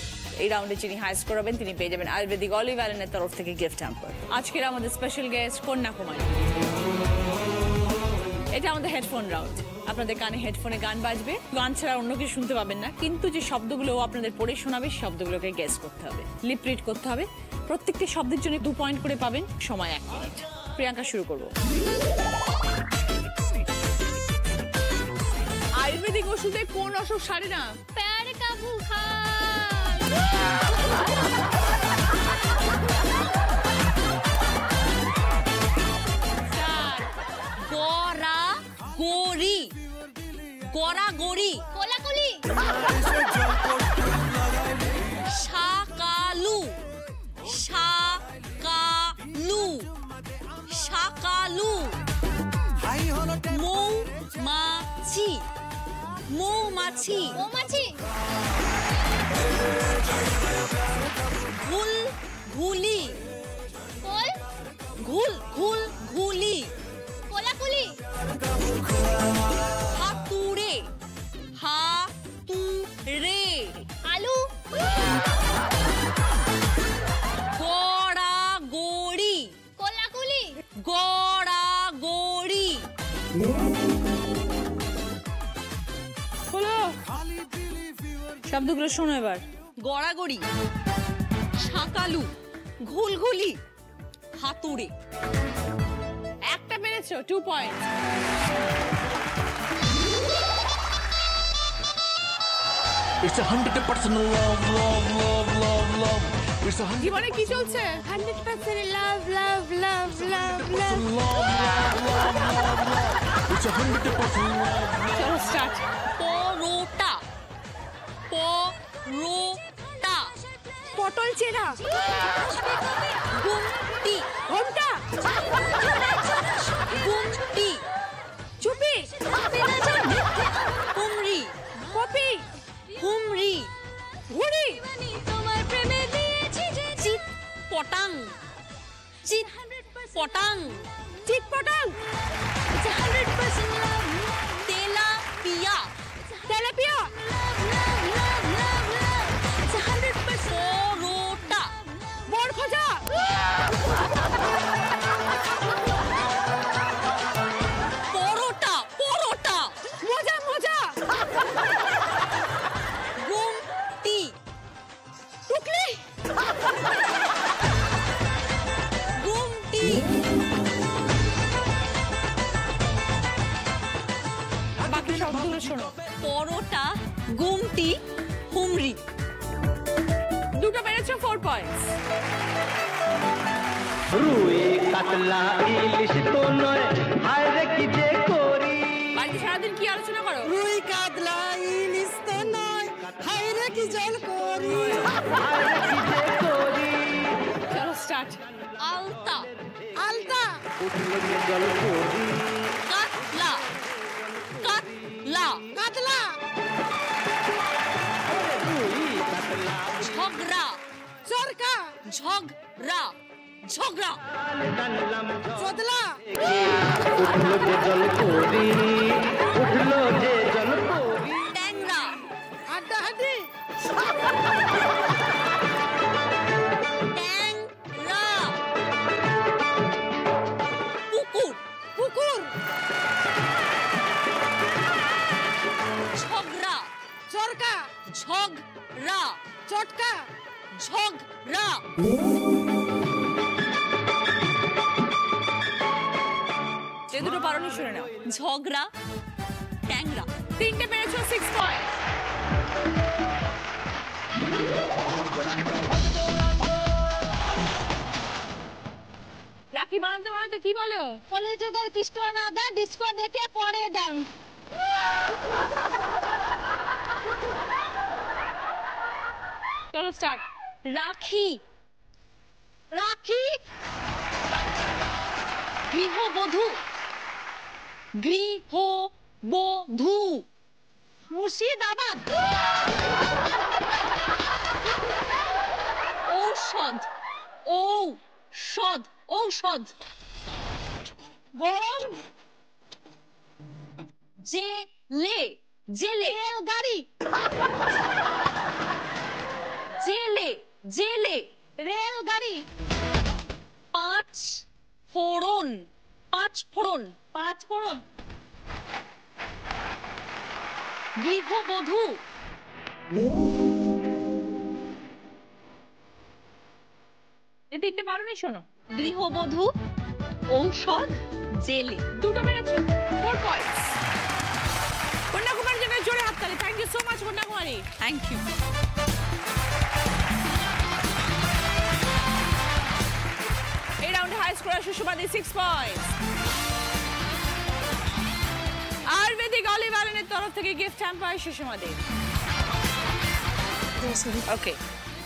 Speaker 1: এই রাউন্ডে যিনি হাই স্কোর হবেন তিনি পেয়ে যাবেন আয়ুর্বেদিক অলিভ অয়েলের তরফ থেকে গিফট হ্যাম্পার। আজকের আমাদের স্পেশাল গেস্ট কন্যাকুমারী। এটা আমাদের হেডফোন রাউন্ড। আপনাদের কানে হেডফোনে গান বাজবে, গান ছাড়া অন্য কিছু শুনতে পাবেন না, কিন্তু যে শব্দগুলো আপনাদের পড়ে শোনাবে শব্দগুলোকে গেস করতে হবে, লিপ রিড করতে হবে। প্রত্যেকটি শব্দের জন্য 2 পয়েন্ট করে পাবেন, সময় 1 মিনিট। প্রিয়াঙ্কা শুরু করব। আয়ুর্বেদিক ওষুধে কোন অসুখ সারে না?
Speaker 2: প্যার কা বুখার।
Speaker 1: গড়া গড়ি, গড়া গড়ি,
Speaker 2: কোলাকুলি।
Speaker 1: শাকালু, শাকালু, শাকালু। মৌমাছি, মৌমাছি,
Speaker 2: মৌমাছি।
Speaker 1: ঘুল ঘুলি,
Speaker 2: কোল।
Speaker 1: ঘুল ঘুল ঘুলি,
Speaker 2: কোলাকুলি।
Speaker 1: হাতুড়ে, হাতুড়ে।
Speaker 2: আলু।
Speaker 1: গড়া গড়ি,
Speaker 2: কোলাকুলি।
Speaker 1: গড়া গড়ি। হলো শব্দগুলো শোনো এবার। গড়াগড়ি, শাকালু, ঘুলঘুলি, হাতুড়ে। একটা পেরেছো, 2 point.
Speaker 9: It's 100% love, love, love, love, love. It's 100%
Speaker 1: জীবনে কি চলছে?
Speaker 2: 100% লাভ লাভ লাভ লাভ লাভ।
Speaker 9: It's 100% love.
Speaker 1: চলো স্টার্ট। পরোটা, পরোটা।
Speaker 3: পটল চেরা,
Speaker 1: গুমটি,
Speaker 3: ঘন্টা,
Speaker 1: গুমটি।
Speaker 3: চুপি,
Speaker 1: কুমড়ি,
Speaker 3: কপি,
Speaker 1: হুমড়ি,
Speaker 3: ঘুড়ি,
Speaker 2: তোমার প্রেমে দিয়েছি যে
Speaker 1: চিত পটাং, চিত পটাং,
Speaker 3: চিটপটাং,
Speaker 2: 100% লাভ
Speaker 1: তেলাপিয়া,
Speaker 3: তেলাপিয়া,
Speaker 1: পরোটা,
Speaker 3: বরখজা,
Speaker 1: পরোটা, পরোটা।
Speaker 3: মজা মজা,
Speaker 1: গুমটি,
Speaker 3: টুকলি,
Speaker 1: গুমটি। বাকি শব্দগুলো শোনো। পরোটা, গুমটি, হুমড়ি। দুটো পেরেছো, 4 পয়েন্টস।
Speaker 12: রুই কাতলা ইলিশ তো নয়, হায় রে কি যে করি।
Speaker 1: বাড়িতে সারাদিন কি আলোচনা করো?
Speaker 5: রুই কাতলা ইলিশ তো নয়, হায় রে কি জল করি।
Speaker 12: হায় রে কি যে করি।
Speaker 1: চলো স্টার্ট। আলতা,
Speaker 5: আলতা,
Speaker 12: উঠল যে জল করি।
Speaker 1: কাতলা, কাতলা,
Speaker 5: কাতলা,
Speaker 12: রুই কাতলা
Speaker 1: ঝগড়া,
Speaker 5: চরকা,
Speaker 1: ঝগড়া, ঝগড়া।
Speaker 12: জানলাম
Speaker 5: চদলা,
Speaker 12: উঠল যে জল করি, উঠল যে জল করি।
Speaker 1: ট্যাংরা,
Speaker 5: আড্ডা হাড্ডি,
Speaker 1: ট্যাংরা। পুকুর,
Speaker 5: পুকুর,
Speaker 1: ঝগড়া,
Speaker 5: চরকা,
Speaker 1: ঝগড়া,
Speaker 5: চটকা,
Speaker 1: ঝগড়া। যে দুটো পারোনি শুনে নাও। ঝগড়া, ট্যাংরা। 3টে পেরেছো, 6 পয়েন্ট। রাখি
Speaker 10: কি বানাতে বানাতে কি বলো?
Speaker 2: বলে যদি ডিস্কো না দেয়, ডিস্কো দেখে পরে দেন।
Speaker 10: চলো স্টার্ট।
Speaker 2: রাখি, রাখি, গৃহবধূ, গৃহবধূ, মুর্শিদাবাদ, ঔষধ, ঔষধ, ঔষধ, গরম, জেলে, জেলে, রেলগাড়ি, জেলে, জেলে, রেলগাড়ি, পাঁচ ফোড়ন, পাঁচ ফোড়ন, পাঁচ ফোড়ন, গৃহবধূ,
Speaker 10: এই তিনটে পারোনি, শোনো।
Speaker 2: গৃহবধূ, ঔষধ, জেলে।
Speaker 10: দুটো মেরেছো, 4 পয়েন্টস।
Speaker 1: কন্যাকুমারীর জন্য জোরে হাততালি। Thank you so much Kanyakumari. Thank you. এই রাউন্ডে হাই স্কোর সুষমাদি 6 পয়েন্টস। আয়ুর্বেদিক অলিভ অয়েলের তরফ থেকে গিফট হ্যাম্পার সুষমাদি। ওকে।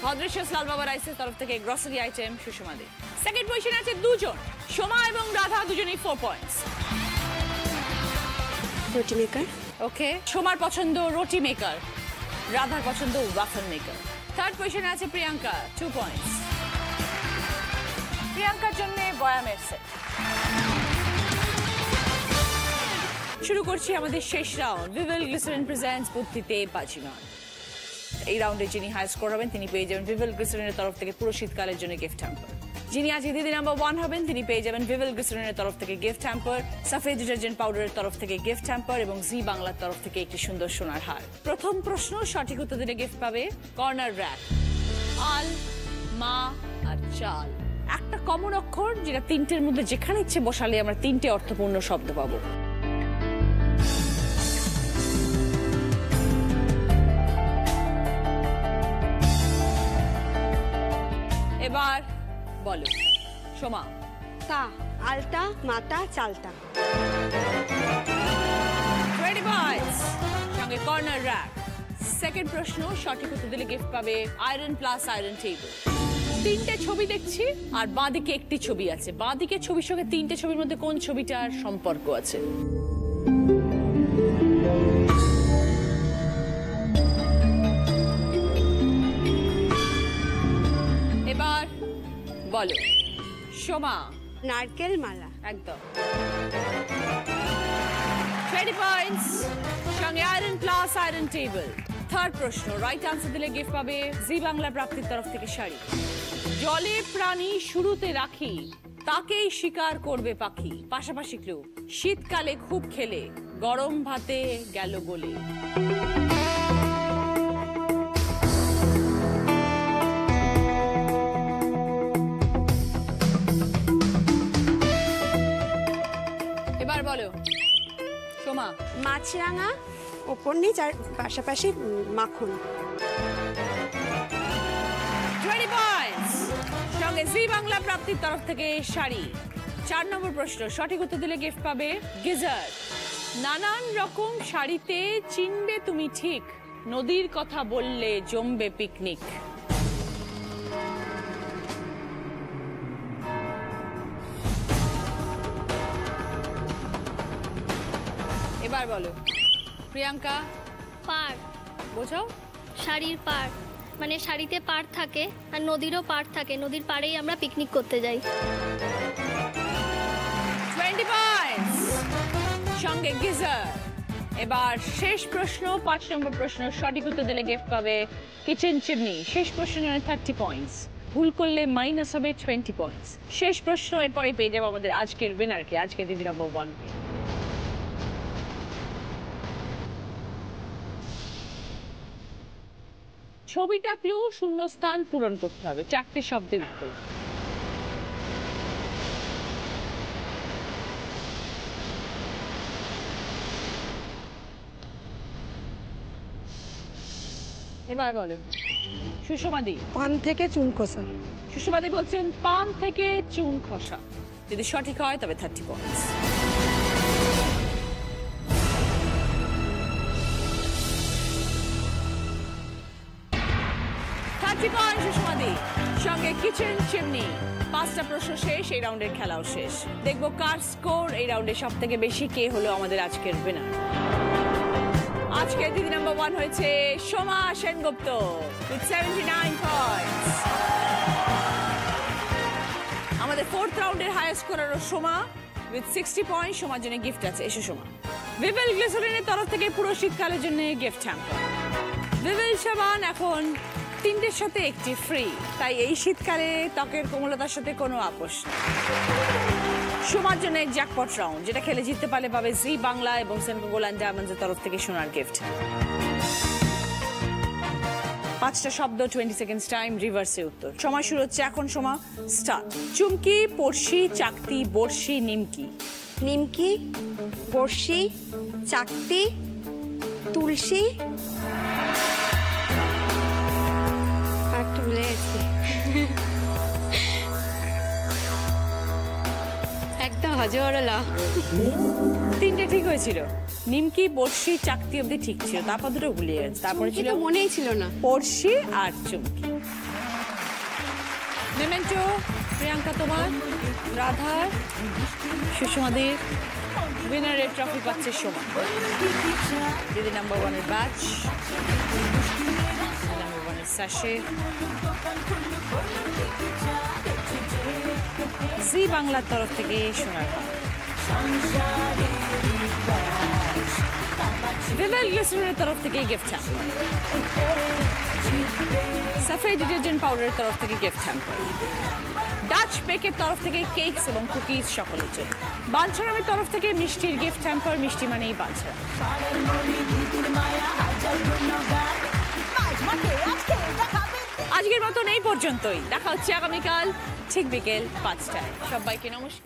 Speaker 1: ভদ্রেশ্বর লাল বাবা রাইসের তরফ থেকে গ্রসারি আইটেম সুষমাদি। সেকেন্ড পজিশনে আছে দুজন, সোমা এবং রাধা, দুজনেই 4 পয়েন্টস।
Speaker 3: রুটি মেকার।
Speaker 1: ওকে, সোমার পছন্দ রুটি মেকার, রাধার পছন্দ ওয়াফল মেকার। থার্ড পজিশনে আছে প্রিয়াঙ্কা, 2 পয়েন্টস। প্রিয়াঙ্কার জন্য বয়ামের সেট। শুরু করছি আমাদের শেষ রাউন্ড। ভিভেল গ্লিসারিন প্রেজেন্টস বুদ্ধিতে বাজিমান। এই রাউন্ডে যিনি হাই স্কোর হবেন তিনি পেয়ে যাবেন ভিভেল গ্লিসারিনের তরফ থেকে পুরো শীতকালের জন্য গিফট হ্যাম্পার। যিনি আজ দিদি নাম্বার 1 হবেন তিনি পেয়ে যাবেন ভিভেল গ্লিসারিনের তরফ থেকে গিফট হ্যাম্পার, সাফেদ ডিটারজেন্ট পাউডারের তরফ থেকে গিফট হ্যাম্পার এবং জি বাংলার তরফ থেকে একটি সুন্দর সোনার হার। প্রথম প্রশ্ন সঠিক উত্তর দিলে গিফট পাবে কর্নার র‍্যাক। আল, মা আর চাল একটা কমন অক্ষর যেটা তিনটের মধ্যে যেখানে ইচ্ছে বসালে আমরা তিনটে অর্থপূর্ণ শব্দ পাবো। এবার বলো সোমা।
Speaker 3: তা, আলতা, মাতা, চালতা।
Speaker 1: 20 পয়েন্টস। সঙ্গে কর্নার র‍্যাক। সেকেন্ড প্রশ্ন সঠিক উত্তর দিলে গিফট পাবে আয়রন প্লাস আয়রন টেবিল। তিনটে ছবি দেখছি আর বাঁদিকে একটি ছবি আছে। বাঁদিকে ছবির সঙ্গে তিনটে ছবির মধ্যে কোন ছবিটার সম্পর্ক আছে? এবার বলো সোমা।
Speaker 3: নারকেল মালা।
Speaker 1: একদম। 20 পয়েন্টস। সঙ্গে iron plus iron table. Third প্রশ্ন রাইট আনসার দিলে গিফট পাবে জি বাংলা প্রাপ্তির তরফ থেকে শাড়ি। জলে প্রাণী শুরুতে রাখি, তাকেই শিকার করবে পাখি। পাশাপাশি ক্লু, শীতকালে খুব খেলে, গরম ভাতে গেল গলে। এবার বলো সোমা।
Speaker 3: মাছরাঙা, ওপর নিচ আর পাশাপাশি মাখন।
Speaker 1: 20 পয়েন্টস। সঙ্গে জি বাংলা প্রাপ্তির তরফ থেকে শাড়ি। 4 নম্বর প্রশ্ন সঠিক উত্তর দিলে গিফট পাবে গিজার। নানান রকম শাড়িতে চিনবে তুমি ঠিক, নদীর কথা বললে জমবে পিকনিক। এবার বলো প্রিয়াঙ্কা।
Speaker 2: পাড়।
Speaker 1: বোঝাও।
Speaker 2: শাড়ির পাড়, মানে শাড়িতে পাড় থাকে আর নদীরও পাড় থাকে, নদীর পাড়েই আমরা পিকনিক করতে যাই।
Speaker 1: 20 পয়েন্টস। সঙ্গে গিজার। এবার শেষ প্রশ্ন 5 নম্বর প্রশ্ন সঠিক উত্তর দিলে গিফট পাবে কিচেন চিমনি। শেষ প্রশ্নের জন্য 30 পয়েন্টস, ভুল করলে মাইনাস হবে 20 পয়েন্টস। শেষ প্রশ্ন, এরপরে পেয়ে যাবো আমাদের আজকের উইনারকে, আজকে দিদি নাম্বার 1। ছবিটাকেও শূন্যস্থান পূরণ করতে হবে 4টে শব্দের উপর। এবার বলো সুষমাদি।
Speaker 5: পান থেকে চুন খোসা।
Speaker 1: সুষমাদি বলছেন পান থেকে চুন খসা। যদি সঠিক হয় তবে 30 পয়েন্টস। সুষমাদি সঙ্গে কিচেন চিমনি। 5টা প্রশ্ন শেষ, এই রাউন্ডের খেলাও শেষ। দেখবো কার স্কোর এই রাউন্ডে সব থেকে বেশি, কে হলো আমাদের আজকের উইনার। আজকে দিদি নাম্বার 1 হয়েছে সোমা সেনগুপ্ত with 79 পয়েন্টস। আমাদের 4th রাউন্ডের হাইয়েস্ট স্কোরারও সোমা with 60 পয়েন্ট। সোমার জন্য গিফট আছে, এসো সোমা। ভিভেল গ্লিসারিনের তরফ থেকে পুরো শীতকালের জন্য গিফট হ্যাম্পার। ভিভেল সাবান এখন 3টের সাথে একটি ফ্রি, তাই এই শীতকালে ত্বকের কোমলতার সাথে কোনো আপোষ নেই। সোমার জন্য জ্যাকপট রাউন্ড, যেটা খেলে জিততে পারলে পাবে জি বাংলা এবং সেনকো গোল্ড অ্যান্ড ডায়মন্ডসের তরফ থেকে সোনার গিফট। 5টা শব্দ, 20 সেকেন্ডস টাইম, রিভার্সে উত্তর। সময় শুরু হচ্ছে এখন, সোমা স্টার্ট। চুমকি, পড়শি, চাকতি, বড়শি, নিমকি।
Speaker 3: নিমকি, বড়শি, চাকতি, তুলসী, আর একটু ভুলে গেছি। একদম হজরলা।
Speaker 1: 3টে ঠিক হয়েছিল, নিমকি, বড়শি, চাকতি অব্দি ঠিক ছিল, তারপর দুটো ভুলে গেছে। তারপরে ছিল
Speaker 3: মনেই ছিল না,
Speaker 1: পড়শি আর চুমকি। মেমেন্টো, প্রিয়াঙ্কা তোমার, রাধার, সুষমাদের উইনারের ট্রফি পাচ্ছে সোমা। দিদি নাম্বার 1-এর ব্যাচ, নাম্বার 1-এর স্যাশে, জি বাংলার তরফ থেকে সোনার। ভিভেল গ্লিসারিনের তরফ থেকে গিফট হ্যাম্পার। সাফাই ডিটারজেন্ট পাউডারের তরফ থেকে গিফট হ্যাম্পার। ডাচ বেকের তরফ থেকে কেকস এবং কুকিজ সকলের জন্য। বাঞ্ছারামের তরফ থেকে মিষ্টির গিফট হ্যাম্পার, মিষ্টি মানেই বাঞ্ছারাম। আজকের মতন এই পর্যন্তই, দেখা হচ্ছে আগামীকাল ঠিক বিকেল 5টায়। সবাইকে নমস্কার।